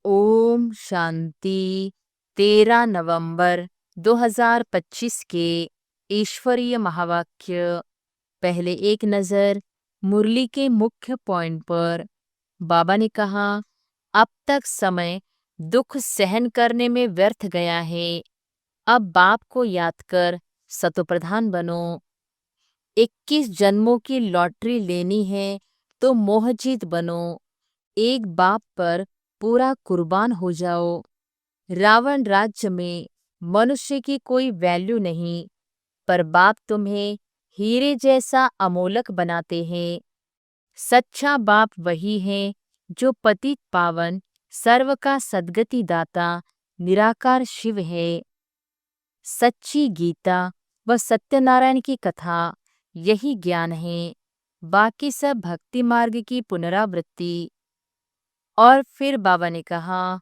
ओम शांति। 13 नवंबर 2025 के ईश्वरीय महावाक्य। पहले एक नजर मुरली के मुख्य पॉइंट पर। बाबा ने कहा, अब तक समय दुख सहन करने में व्यर्थ गया है। अब बाप को याद कर सतोप्रधान बनो। 21 जन्मों की लॉटरी लेनी है तो मोहजीत बनो। एक बाप पर पूरा कुर्बान हो जाओ। रावण राज्य में मनुष्य की कोई वैल्यू नहीं, पर बाप तुम्हें हीरे जैसा अमोलक बनाते हैं। सच्चा बाप वही है जो पतित पावन, सर्व का सद्गति दाता, निराकार शिव है। सच्ची गीता व सत्यनारायण की कथा यही ज्ञान है, बाकी सब भक्ति मार्ग की पुनरावृत्ति। और फिर बाबा ने कहा,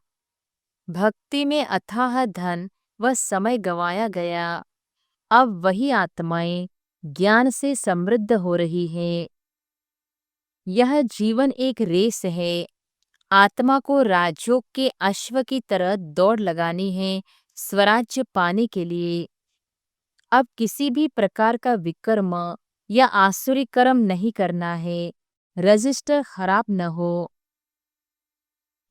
भक्ति में अथाह धन व समय गंवाया गया। अब वही आत्माएं ज्ञान से समृद्ध हो रही है। यह जीवन एक रेस है। आत्मा को राजयोग के अश्व की तरह दौड़ लगानी है स्वराज्य पाने के लिए। अब किसी भी प्रकार का विकर्म या आसुरी कर्म नहीं करना है, रजिस्टर खराब न हो।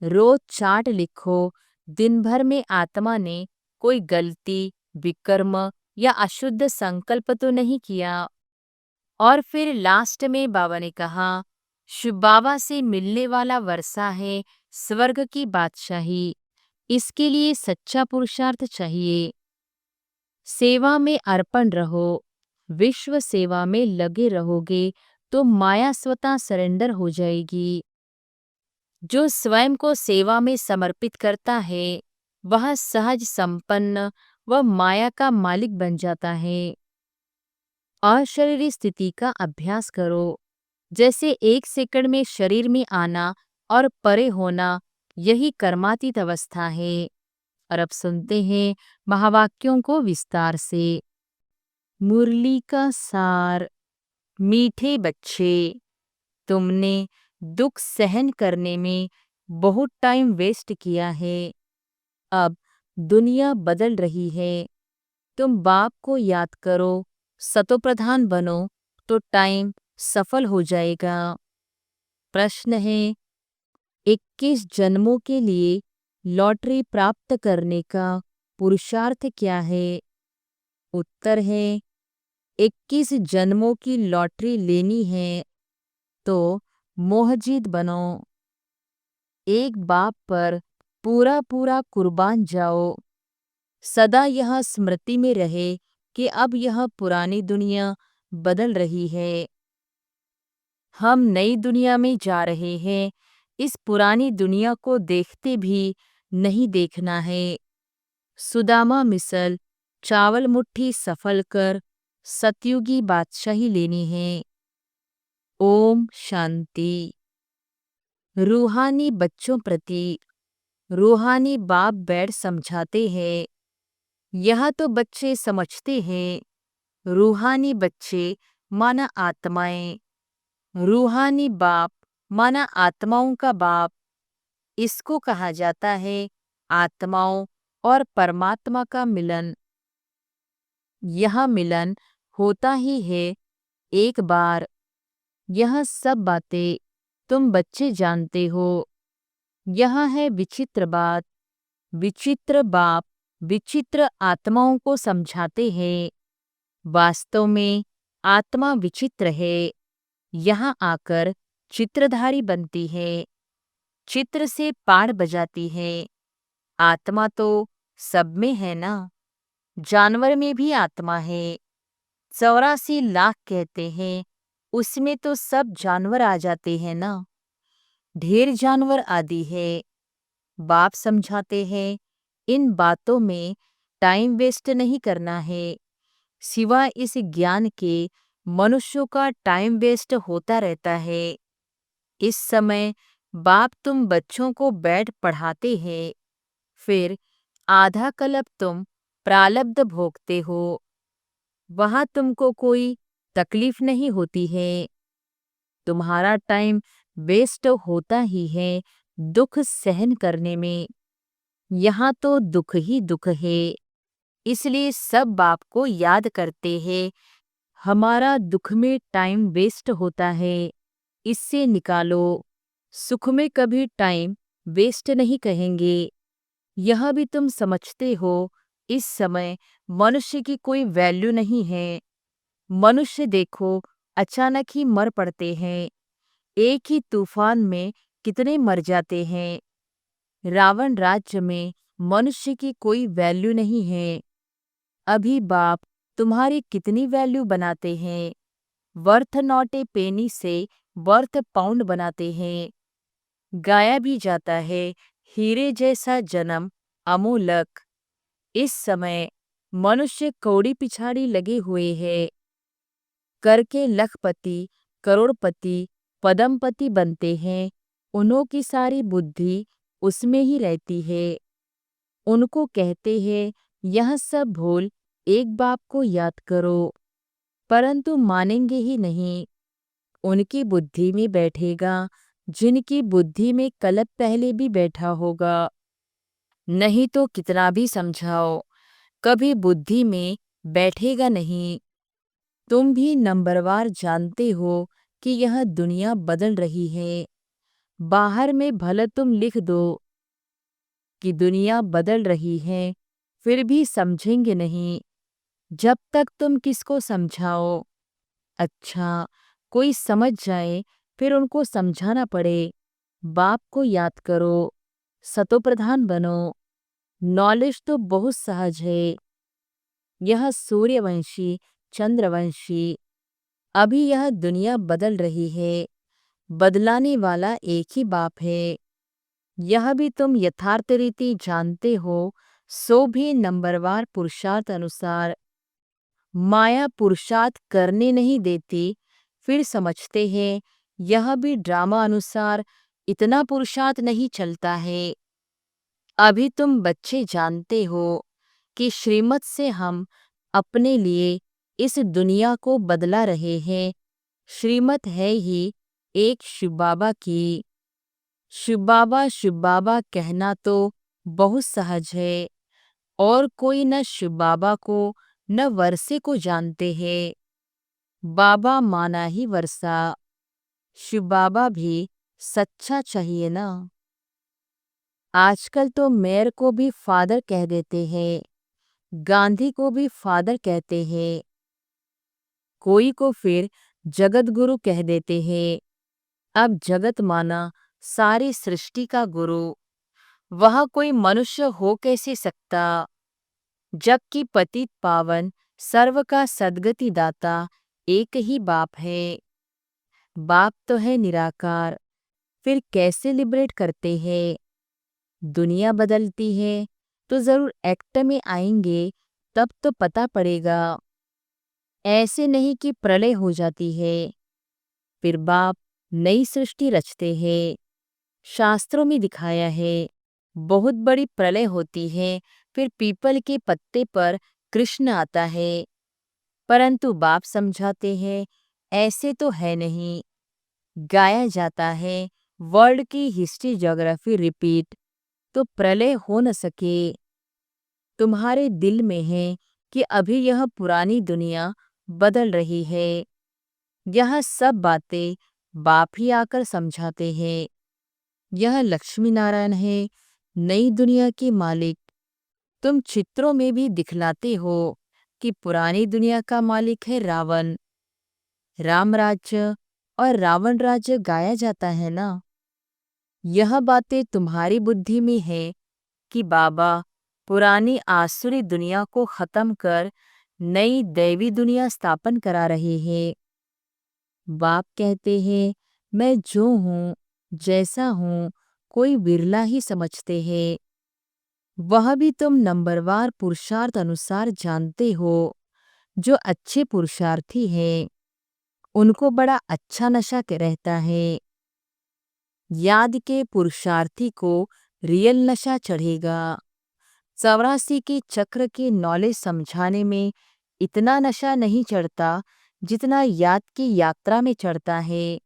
रोज चार्ट लिखो, दिन भर में आत्मा ने कोई गलती, विकर्म या अशुद्ध संकल्प तो नहीं किया। और फिर लास्ट में बाबा ने कहा, शिव बाबा से मिलने वाला वर्षा है स्वर्ग की बादशाही। इसके लिए सच्चा पुरुषार्थ चाहिए। सेवा में अर्पण रहो। विश्व सेवा में लगे रहोगे तो माया स्वतः सरेंडर हो जाएगी। जो स्वयं को सेवा में समर्पित करता है, वह सहज संपन्न व माया का मालिक बन जाता है। अशरीरी स्थिति का अभ्यास करो। जैसे 1 सेकंड में शरीर में आना और परे होना, यही कर्मातीत अवस्था है। और अब सुनते हैं महावाक्यों को विस्तार से। मुरली का सार। मीठे बच्चे, तुमने दुख सहन करने में बहुत टाइम वेस्ट किया है। अब दुनिया बदल रही है। तुम बाप को याद करो, सतोप्रधान बनो, तो टाइम सफल हो जाएगा। प्रश्न है, 21 जन्मों के लिए लॉटरी प्राप्त करने का पुरुषार्थ क्या है? उत्तर है, 21 जन्मों की लॉटरी लेनी है तो मोहजीत बनो। एक बाप पर पूरा पूरा कुर्बान जाओ। सदा यह स्मृति में रहे कि अब यह पुरानी दुनिया बदल रही है। हम नई दुनिया में जा रहे हैं। इस पुरानी दुनिया को देखते भी नहीं देखना है। सुदामा मिसल, चावल मुट्ठी सफल कर सतयुगी बादशाही लेनी है। ओम शांति। रूहानी बच्चों प्रति रूहानी बाप बैठ समझाते हैं। यह तो बच्चे समझते हैं। रूहानी बच्चे माना आत्माएं। रूहानी बाप माना आत्माओं का बाप। इसको कहा जाता है आत्माओं और परमात्मा का मिलन। यह मिलन होता ही है एक बार। यह सब बातें तुम बच्चे जानते हो। यह है विचित्र बात। विचित्र बाप विचित्र आत्माओं को समझाते हैं। वास्तव में आत्मा विचित्र है। यहाँ आकर चित्रधारी बनती है, चित्र से पाड़ बजाती है। आत्मा तो सब में है ना। जानवर में भी आत्मा है। 84 लाख कहते हैं, उसमें तो सब जानवर आ जाते हैं ना। ढेर जानवर आदि है। बाप समझाते हैं, इन बातों में टाइम वेस्ट नहीं करना है। सिवाय इस ज्ञान के मनुष्यों का टाइम वेस्ट होता रहता है। इस समय बाप तुम बच्चों को बैठ पढ़ाते हैं, फिर आधा कल्प तुम प्रालब्ध भोगते हो। वहां तुमको कोई तकलीफ नहीं होती है। तुम्हारा टाइम वेस्ट होता ही है, दुख सहन करने में। यहाँ तो दुख ही दुख है, इसलिए सब बाप को याद करते हैं। हमारा दुख में टाइम वेस्ट होता है, इससे निकालो। सुख में कभी टाइम वेस्ट नहीं कहेंगे। यह भी तुम समझते हो, इस समय मनुष्य की कोई वैल्यू नहीं है। मनुष्य देखो, अचानक ही मर पड़ते हैं। एक ही तूफान में कितने मर जाते हैं। रावण राज्य में मनुष्य की कोई वैल्यू नहीं है। अभी बाप तुम्हारी कितनी वैल्यू बनाते हैं। वर्थ नॉट ए पेनी से वर्थ पाउंड बनाते हैं। गाया भी जाता है, हीरे जैसा जन्म अमोलक। इस समय मनुष्य कौड़ी पिछाड़ी लगे हुए हैं। करके लखपति, करोड़पति, पदमपति बनते हैं। उन्हों की सारी बुद्धि उसमें ही रहती है। उनको कहते हैं, यह सब भूल एक बाप को याद करो, परंतु मानेंगे ही नहीं। उनकी बुद्धि में बैठेगा जिनकी बुद्धि में कलप पहले भी बैठा होगा। नहीं तो कितना भी समझाओ, कभी बुद्धि में बैठेगा नहीं। तुम भी नंबरवार जानते हो कि यह दुनिया बदल रही है। बाहर में भले तुम लिख दो कि दुनिया बदल रही है, फिर भी समझेंगे नहीं जब तक तुम किसको समझाओ। अच्छा, कोई समझ जाए फिर उनको समझाना पड़े। बाप को याद करो, सतोप्रधान बनो। नॉलेज तो बहुत सहज है। यह सूर्यवंशी, चंद्रवंशी। अभी यह दुनिया बदल रही है। बदलाने वाला एक ही बाप है। यह भी तुम यथार्थ रीति जानते हो, सो भी नंबरवार पुरुषार्थ अनुसार। माया पुरुषार्थ करने नहीं देती, फिर समझते हैं यह भी ड्रामा अनुसार इतना पुरुषार्थ नहीं चलता है। अभी तुम बच्चे जानते हो कि श्रीमत से हम अपने लिए इस दुनिया को बदला रहे हैं। श्रीमत है ही एक शिव बाबा की। शिव बाबा कहना तो बहुत सहज है, और कोई न शिव बाबा को न वर्षे को जानते हैं। बाबा माना ही वर्षा। शिव बाबा भी सच्चा चाहिए ना। आजकल तो मेयर को भी फादर कह देते हैं, गांधी को भी फादर कहते हैं, कोई को फिर जगत गुरु कह देते हैं। अब जगत माना सारी सृष्टि का गुरु, वह कोई मनुष्य हो कैसे सकता, जबकि पतित पावन सर्व का सद्गति दाता एक ही बाप है। बाप तो है निराकार, फिर कैसे लिबरेट करते हैं। दुनिया बदलती है तो जरूर एक्ट में आएंगे, तब तो पता पड़ेगा। ऐसे नहीं कि प्रलय हो जाती है, फिर बाप नई सृष्टि रचते हैं। शास्त्रों में दिखाया है, बहुत बड़ी प्रलय होती है, फिर पीपल के पत्ते पर कृष्ण आता है। परंतु बाप समझाते हैं, ऐसे तो है नहीं। गाया जाता है, वर्ल्ड की हिस्ट्री ज्योग्राफी रिपीट, तो प्रलय हो न सके। तुम्हारे दिल में है कि अभी यह पुरानी दुनिया बदल रही है। यह सब बातें बाप ही आकर समझाते हैं। यह लक्ष्मी नारायण है, नई दुनिया की मालिक। तुम चित्रों में भी दिखलाते हो कि पुरानी दुनिया का मालिक है रावण। राम राज्य और रावण राज्य गाया जाता है ना। यह बातें तुम्हारी बुद्धि में है कि बाबा पुरानी आसुरी दुनिया को खत्म कर नई दैवी दुनिया स्थापन करा रहे हैं। बाप कहते हैं, मैं जो हूँ, जैसा हूँ, कोई विरला ही समझते हैं। वह भी तुम नंबरवार पुरुषार्थ अनुसार जानते हो। जो अच्छे पुरुषार्थी हैं, उनको बड़ा अच्छा नशा रहता है। याद के पुरुषार्थी को रियल नशा चढ़ेगा। 84 के चक्र की नॉलेज समझाने में इतना नशा नहीं चढ़ता जितना याद की यात्रा में चढ़ता है।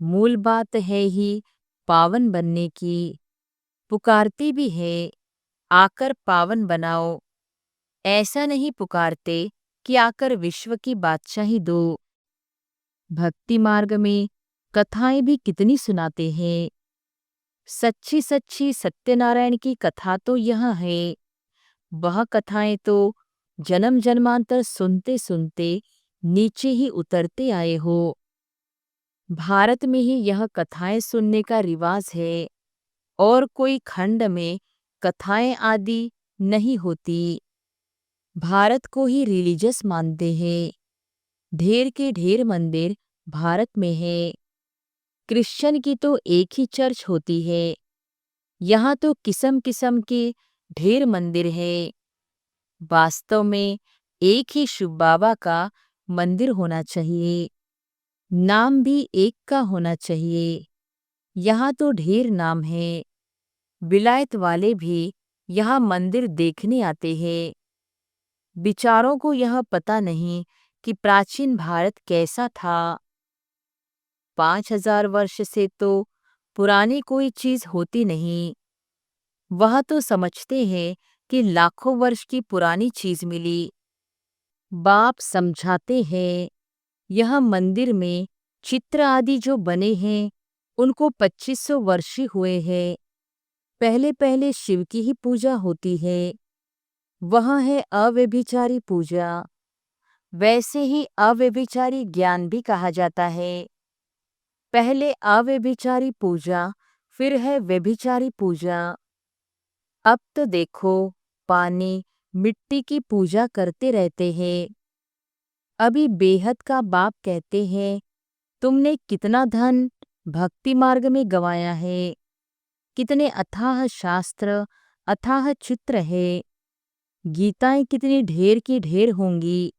मूल बात है ही पावन बनने की, पुकारते भी है आकर पावन बनाओ। ऐसा नहीं पुकारते कि आकर विश्व की बादशाही दो। भक्ति मार्ग में कथाएं भी कितनी सुनाते हैं। सच्ची सच्ची सत्यनारायण की कथा तो यह है। वह कथाएं तो जन्म जन्मांतर सुनते सुनते नीचे ही उतरते आए हो। भारत में ही यह कथाएं सुनने का रिवाज है और कोई खंड में कथाएं आदि नहीं होती। भारत को ही रिलीजियस मानते हैं। ढेर के ढेर मंदिर भारत में है। क्रिश्चियन की तो एक ही चर्च होती है। यहाँ तो किस्म किस्म के ढेर मंदिर है। वास्तव में एक ही शिव बाबा का मंदिर होना चाहिए। नाम भी एक का होना चाहिए। यहाँ तो ढेर नाम है। विलायत वाले भी यहाँ मंदिर देखने आते हैं। बिचारों को यह पता नहीं कि प्राचीन भारत कैसा था। 5000 वर्ष से तो पुरानी कोई चीज होती नहीं। वह तो समझते हैं कि लाखों वर्ष की पुरानी चीज मिली। बाप समझाते हैं यह मंदिर में चित्र आदि जो बने हैं उनको 2500 वर्ष ही हुए हैं। पहले पहले शिव की ही पूजा होती है। वह है अव्यभिचारी पूजा। वैसे ही अव्यभिचारी ज्ञान भी कहा जाता है। पहले अव्यभिचारी पूजा, फिर है व्यभिचारी पूजा। अब तो देखो पानी मिट्टी की पूजा करते रहते हैं। अभी बेहद का बाप कहते हैं तुमने कितना धन भक्ति मार्ग में गंवाया है। कितने अथाह शास्त्र, अथाह चित्र है। गीताएं कितनी ढेर की ढेर होंगी।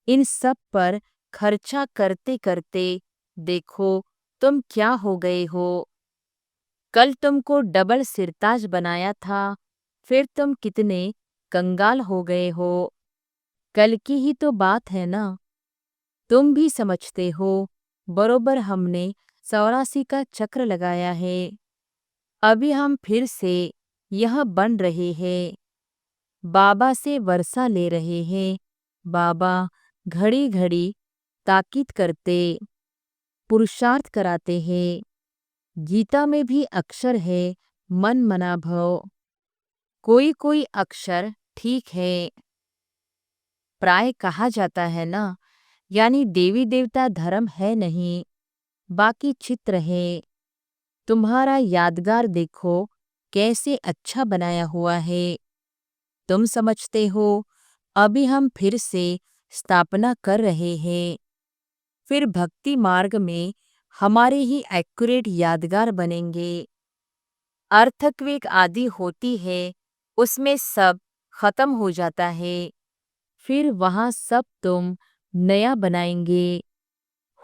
इन सब पर खर्चा करते करते देखो तुम क्या हो गए हो। कल तुमको डबल सिरताज बनाया था, फिर तुम कितने कंगाल हो गए हो। कल की ही तो बात है ना। तुम भी समझते हो बरोबर हमने 84 का चक्र लगाया है। अभी हम फिर से यह बन रहे हैं। बाबा से वर्षा ले रहे हैं। बाबा घड़ी घड़ी ताकीद करते, पुरुषार्थ कराते हैं। गीता में भी अक्षर है मन मना भव। कोई कोई अक्षर ठीक है। प्राय कहा जाता है ना, यानी देवी देवता धर्म है नहीं, बाकी चित्र है। तुम्हारा यादगार देखो कैसे अच्छा बनाया हुआ है। तुम समझते हो अभी हम फिर से स्थापना कर रहे हैं। फिर भक्ति मार्ग में हमारे ही एक्यूरेट यादगार बनेंगे। अर्थक्वेक आदि होती है, उसमें सब खत्म हो जाता है। फिर वहाँ सब तुम नया बनाएंगे।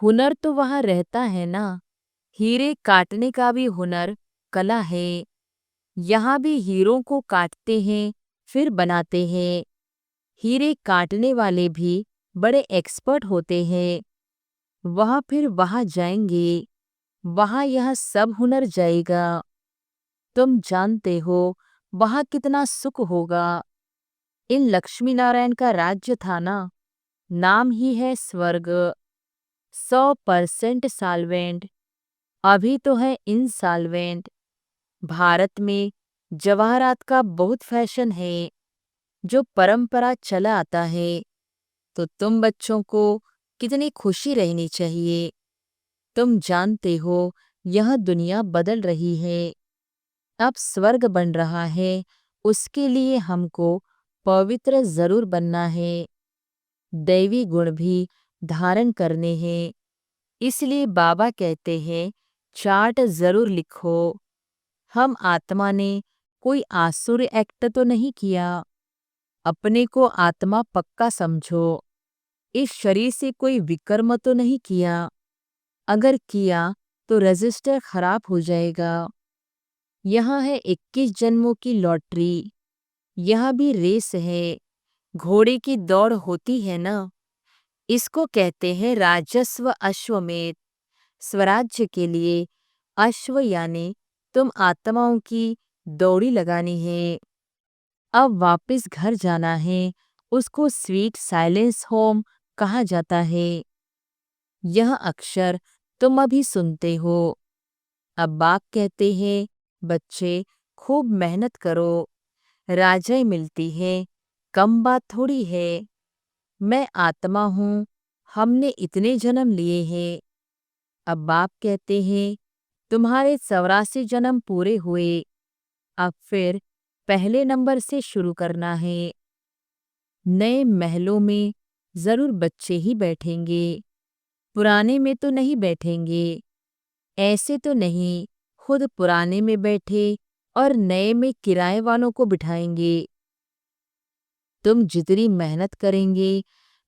हुनर तो वहाँ रहता है ना। हीरे काटने का भी हुनर कला है। यहाँ भी हीरों को काटते हैं फिर बनाते हैं। हीरे काटने वाले भी बड़े एक्सपर्ट होते हैं। वह फिर वहाँ जाएंगे। वहाँ यह सब हुनर जाएगा। तुम जानते हो वहाँ कितना सुख होगा। इन लक्ष्मी नारायण का राज्य था ना, नाम ही है स्वर्ग। 100% साल्वेंट। अभी तो है इंसॉल्वेंट। भारत में जवाहरात का बहुत फैशन है जो परंपरा चला आता है। तो तुम बच्चों को कितनी खुशी रहनी चाहिए। तुम जानते हो यह दुनिया बदल रही है। अब स्वर्ग बन रहा है। उसके लिए हमको पवित्र जरूर बनना है। दैवी गुण भी धारण करने हैं। इसलिए बाबा कहते हैं चार्ट जरूर लिखो। हम आत्मा ने कोई आसुर एक्ट तो नहीं किया। अपने को आत्मा पक्का समझो। इस शरीर से कोई विकर्म तो नहीं किया। अगर किया तो रजिस्टर खराब हो जाएगा। यहाँ है 21 जन्मों की लॉटरी। यह भी रेस है। घोड़े की दौड़ होती है ना। इसको कहते हैं राजस्व अश्वमेध। स्वराज्य के लिए अश्व यानी तुम आत्माओं की दौड़ी लगानी है। अब वापस घर जाना है। उसको स्वीट साइलेंस होम कहा जाता है। यह अक्षर तुम अभी सुनते हो। अब बाप कहते हैं, बच्चे खूब मेहनत करो, राजाई मिलती है, कम बात थोड़ी है। मैं आत्मा हूँ, हमने इतने जन्म लिए हैं। अब बाप कहते हैं, तुम्हारे 84 जन्म पूरे हुए, अब फिर पहले नंबर से शुरू करना है। नए महलों में जरूर बच्चे ही बैठेंगे, पुराने में तो नहीं बैठेंगे। ऐसे तो नहीं, खुद पुराने में बैठे और नए में किराए वालों को बिठाएंगे। तुम जितनी मेहनत करेंगे,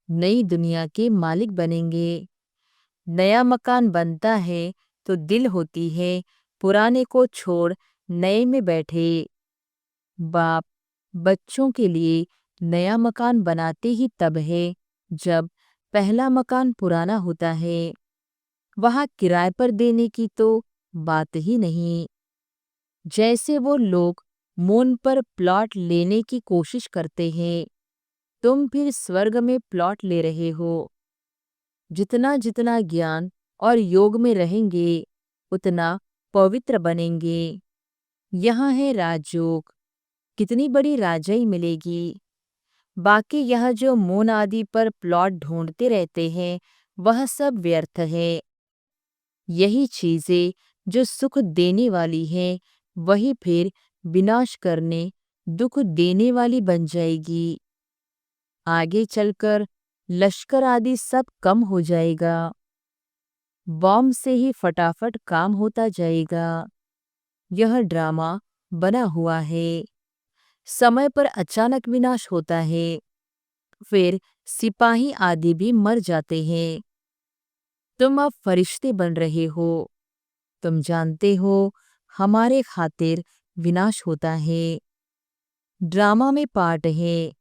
नई दुनिया के मालिक बनेंगे। नया मकान बनता है तो दिल होती है पुराने को छोड़ नए में बैठे। बाप बच्चों के लिए नया मकान बनाते ही तब है जब पहला मकान पुराना होता है। वहाँ किराए पर देने की तो बात ही नहीं। जैसे वो लोग मून पर प्लॉट लेने की कोशिश करते हैं, तुम फिर स्वर्ग में प्लॉट ले रहे हो। जितना जितना ज्ञान और योग में रहेंगे, उतना पवित्र बनेंगे। यहाँ है राजयोग, कितनी बड़ी राजाई मिलेगी। बाकी यह जो मून आदि पर प्लॉट ढूंढते रहते हैं, वह सब व्यर्थ है। यही चीजें जो सुख देने वाली हैं, वही फिर विनाश करने, दुख देने वाली बन जाएगी। आगे चलकर लश्कर आदि सब कम हो जाएगा। बॉम्ब से ही फटाफट काम होता जाएगा। यह ड्रामा बना हुआ है। समय पर अचानक विनाश होता है, फिर सिपाही आदि भी मर जाते हैं। तुम अब फरिश्ते बन रहे हो। तुम जानते हो हमारे खातिर विनाश होता है। ड्रामा में पार्ट है,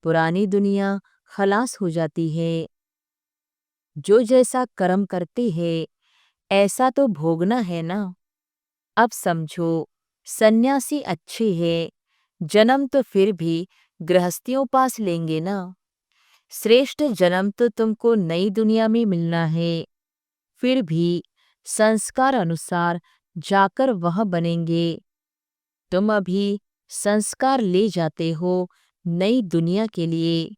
पुरानी दुनिया खलास हो जाती है। जो जैसा कर्म करते हैं, ऐसा तो भोगना है ना। अब समझो, सन्यासी अच्छे हैं, जन्म तो फिर भी गृहस्थियों पास लेंगे ना। श्रेष्ठ जन्म तो तुमको नई दुनिया में मिलना है, फिर भी संस्कार अनुसार जाकर वह बनेंगे। तुम अभी संस्कार ले जाते हो नई दुनिया के लिए।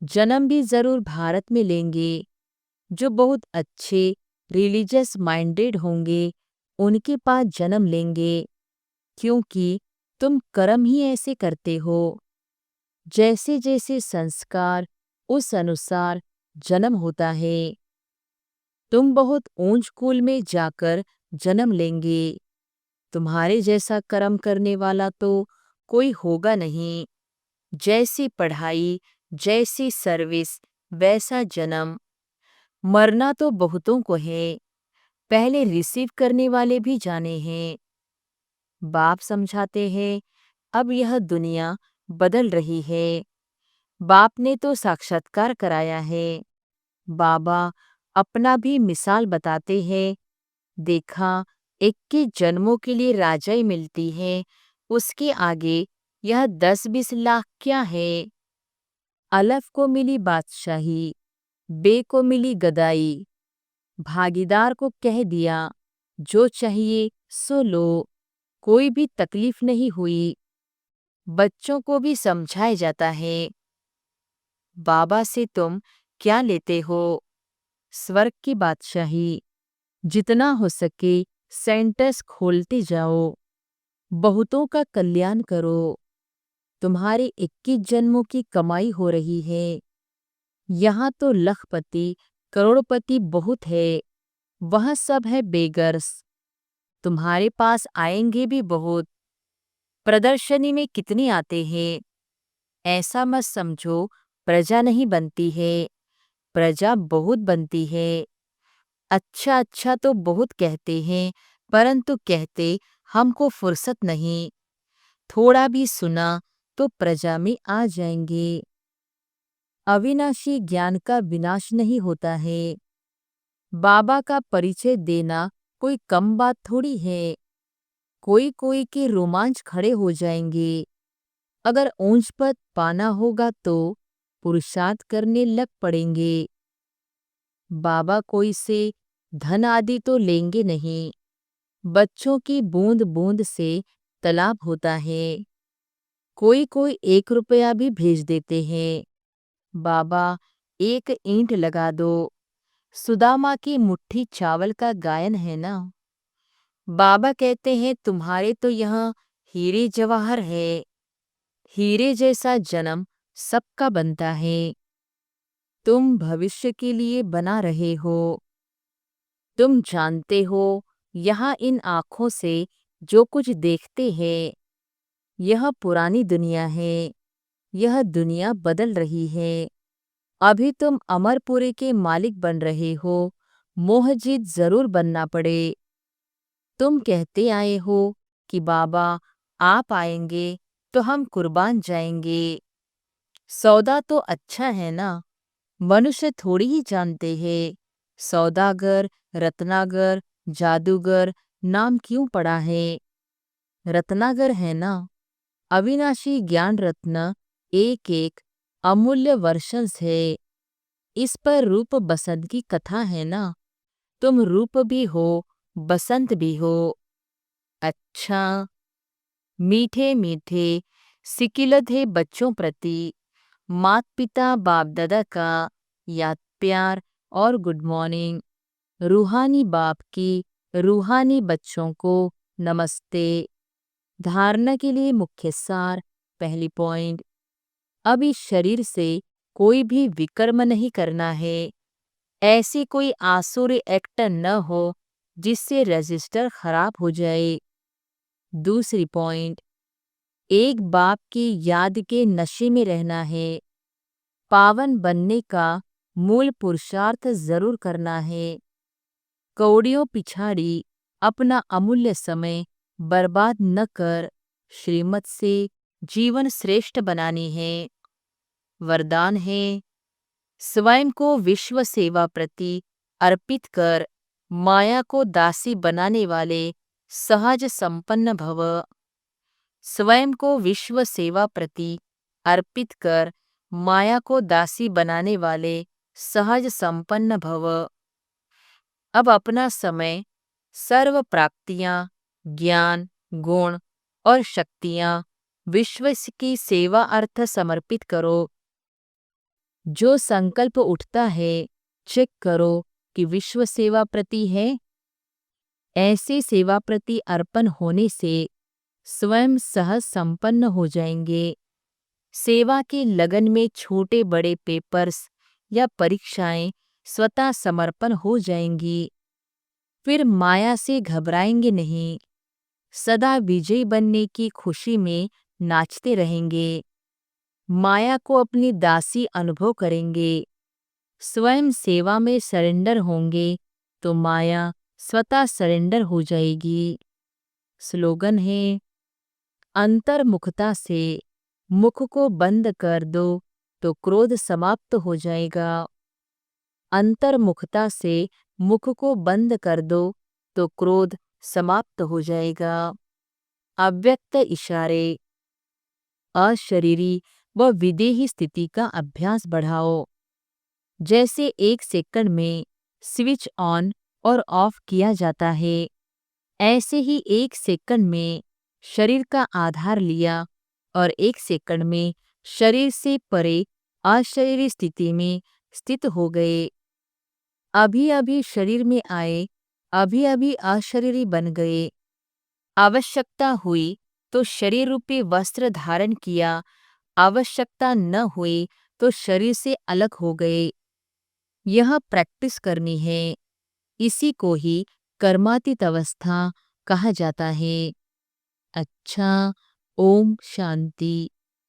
जन्म भी जरूर भारत में लेंगे। जो बहुत अच्छे रिलीजियस माइंडेड होंगे, उनके पास जन्म लेंगे, क्योंकि तुम कर्म ही ऐसे करते हो। जैसे जैसे संस्कार, उस अनुसार जन्म होता है। तुम बहुत ऊंच कुल में जाकर जन्म लेंगे। तुम्हारे जैसा कर्म करने वाला तो कोई होगा नहीं। जैसी पढ़ाई, जैसी सर्विस, वैसा जन्म। मरना तो बहुतों को है, पहले रिसीव करने वाले भी जाने हैं। बाप समझाते हैं, अब यह दुनिया बदल रही है। बाप ने तो साक्षात्कार कराया है। बाबा अपना भी मिसाल बताते हैं। देखा, 21 जन्मों के लिए राजाई मिलती है, उसके आगे यह 10-20 लाख क्या है। अलफ को मिली बादशाही, बे को मिली गदाई। भागीदार को कह दिया, जो चाहिए सो लो, कोई भी तकलीफ नहीं हुई। बच्चों को भी समझाया जाता है, बाबा से तुम क्या लेते हो? स्वर्ग की बादशाही। जितना हो सके सेंटर्स खोलते जाओ, बहुतों का कल्याण करो। तुम्हारे 21 जन्मों की कमाई हो रही है। यहाँ तो लखपति करोड़पति बहुत है, वह सब है बेगर्स। तुम्हारे पास आएंगे भी बहुत। प्रदर्शनी में कितनी आते हैं। ऐसा मत समझो प्रजा नहीं बनती है, प्रजा बहुत बनती है। अच्छा अच्छा तो बहुत कहते हैं, परंतु कहते हमको फुर्सत नहीं। थोड़ा भी सुना तो प्रजा में आ जाएंगे। अविनाशी ज्ञान का विनाश नहीं होता है। बाबा का परिचय देना कोई कम बात थोड़ी है। कोई कोई के रोमांच खड़े हो जाएंगे। अगर ऊंच पद पाना होगा तो पुरुषार्थ करने लग पड़ेंगे। बाबा कोई से धन आदि तो लेंगे नहीं। बच्चों की बूंद बूंद से तालाब होता है। कोई कोई 1 रुपया भी भेज देते हैं। बाबा, एक ईंट लगा दो। सुदामा की मुट्ठी चावल का गायन है ना। बाबा कहते हैं तुम्हारे तो यहाँ हीरे जवाहर है। हीरे जैसा जन्म सबका बनता है। तुम भविष्य के लिए बना रहे हो। तुम जानते हो यहाँ इन आँखों से जो कुछ देखते हैं यह पुरानी दुनिया है। यह दुनिया बदल रही है। अभी तुम अमरपुरी के मालिक बन रहे हो। मोहजीत जरूर बनना पड़े। तुम कहते आए हो कि बाबा आप आएंगे तो हम कुर्बान जाएंगे। सौदा तो अच्छा है ना। मनुष्य थोड़ी ही जानते हैं सौदागर, रत्नागर, जादूगर नाम क्यों पड़ा है। रत्नागर है ना। अविनाशी ज्ञान रत्न एक एक अमूल्य वर्षंस है। इस पर रूप बसंत की कथा है ना। तुम रूप भी हो, बसंत भी हो। अच्छा, मीठे मीठे सिकिलत है बच्चों प्रति। मात पिता बाप दादा का याद प्यार और गुड मॉर्निंग। रूहानी बाप की रूहानी बच्चों को नमस्ते। धारणा के लिए मुख्य सार। पहली पॉइंट, अब इस शरीर से कोई भी विकर्म नहीं करना है। ऐसी कोई आसुरी एक्ट न हो जिससे रजिस्टर खराब हो जाए। दूसरी पॉइंट, एक बाप की याद के नशे में रहना है। पावन बनने का मूल पुरुषार्थ जरूर करना है। कौड़ियों पिछाड़ी अपना अमूल्य समय बर्बाद न कर श्रीमत से जीवन श्रेष्ठ बनानी है। वरदान है, स्वयं को विश्व सेवा प्रति अर्पित कर माया को दासी बनाने वाले सहज संपन्न भव। स्वयं को विश्व सेवा प्रति अर्पित कर माया को दासी बनाने वाले सहज संपन्न भव। अब अपना समय, सर्व प्राप्तियां, ज्ञान, गुण और शक्तियां विश्व की सेवा अर्थ समर्पित करो। जो संकल्प उठता है चेक करो कि विश्व सेवा प्रति है। ऐसे सेवा प्रति अर्पण होने से स्वयं सहज संपन्न हो जाएंगे। सेवा के लगन में छोटे बड़े पेपर्स या परीक्षाएं स्वतः समर्पण हो जाएंगी। फिर माया से घबराएंगे नहीं। सदा विजयी बनने की खुशी में नाचते रहेंगे। माया को अपनी दासी अनुभव करेंगे। स्वयं सेवा में सरेंडर होंगे तो माया स्वतः सरेंडर हो जाएगी। स्लोगन है, अंतर्मुखता से मुख को बंद कर दो तो क्रोध समाप्त हो जाएगा। अंतर्मुखता से मुख को बंद कर दो तो क्रोध समाप्त हो जाएगा। अव्यक्त इशारे, अशरीरी व विदेही स्थिति का अभ्यास बढ़ाओ। जैसे 1 सेकंड में स्विच ऑन और ऑफ किया जाता है, ऐसे ही 1 सेकंड में शरीर का आधार लिया और 1 सेकंड में शरीर से परे अशरीरी स्थिति में स्थित हो गए। अभी अभी शरीर में आए, अभी अभी अशरीरी बन गए। आवश्यकता हुई तो शरीर रूपी वस्त्र धारण किया, आवश्यकता न हुई तो शरीर से अलग हो गए। यह प्रैक्टिस करनी है। इसी को ही कर्मातीत अवस्था कहा जाता है। अच्छा, ओम शांति।